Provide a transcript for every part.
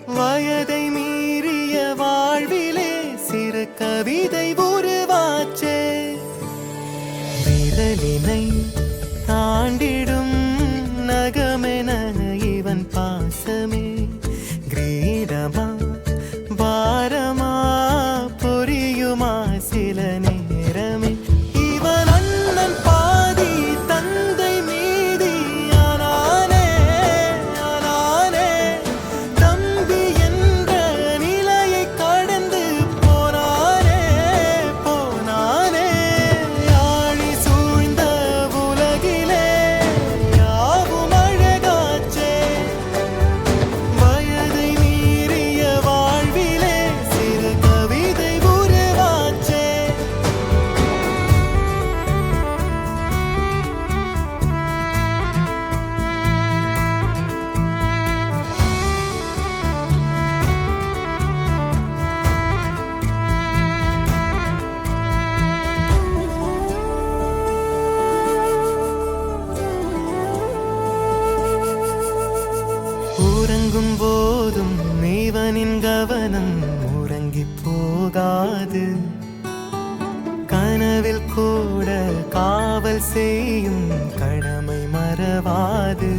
வயதை மீறிய வாழ்விலே சிறு கவிதை உருவாச்சே. விரலினை தாண்டிடும் நகமென இவன் பாசமே கிரீடமா பாரமா புரியுமா சில நேரமே. இவன் அண்ணன் பாதி தந்தை மீதி ஆனானே ஆனானே. தம்பி என்ற நிலையை கடந்து போனானே போனானே. ஆழி சூழ்ந்த உலகிலே யாவும் அழகாச்சே. வயதை மீறிய வாழ்விலே சிறு கவிதை உருவாச்சே. உறங்கும் போதும் இவனின் கவனம் உறங்கி போகாது. கனவில் கூட காவல் செய்யும் கடமை மறவாது.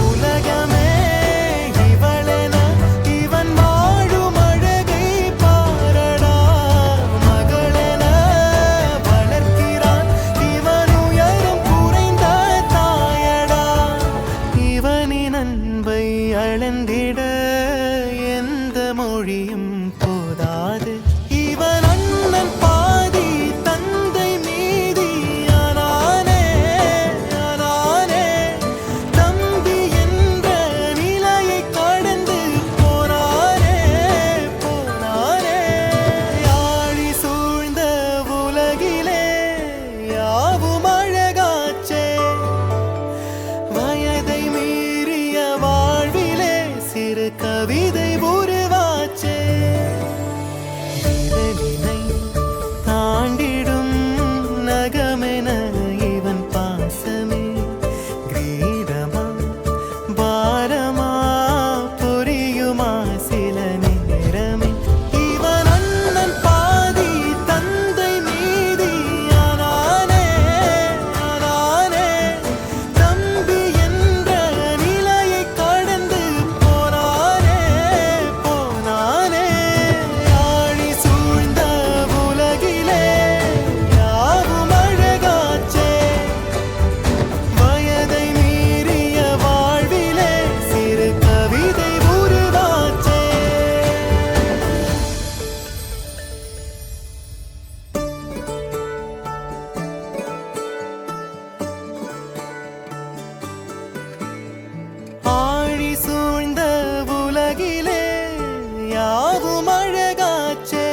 உலகமே இவளென இவன் வாழும் அழகை பாரடா. மகளென வளர்க்கிறான் இவன் உயரம் குறைந்த தாயடா. இவனின் அன்பை அளந்திட எந்த மொழியும் போதாது. இவன் அண்ணன் பாதி தந்தை மீதி ஆனானே ஆனானே. தம்பி என்ற நிலையை கடந்து போனானே போனானே. ஆழி சூழ்ந்த உலகிலே யாவும் அழகாச்சே. வயதை மீறிய வாழ்விலே சிறு கவிதை உருவாச்சே. விரலினை தாண்டிடும் நகமென இவன் பாசமே கிரீடமா பாரமா புரியுமா சில நேரமே. இவன் அண்ணன் பாதி தந்தை மீதி ஆனானே ஆனானே. தம்பி என்ற நிலையை கடந்து போனானே போனானே. ஆழி சூழ்ந்த உலகிலே யாவும் அழகாச்சே. வயதை மீறிய வாழ்விலே சிறு கவிதை உருவாச்சே. ஆழி சூழ்ந்த உலகிலே யாவும் அழகாச்சே.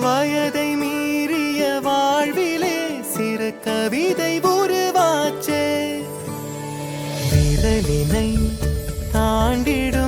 வயதை மீறிய வாழ்விலே சிறு கவிதை உருவாச்சே. விரலினை தாண்டிடும்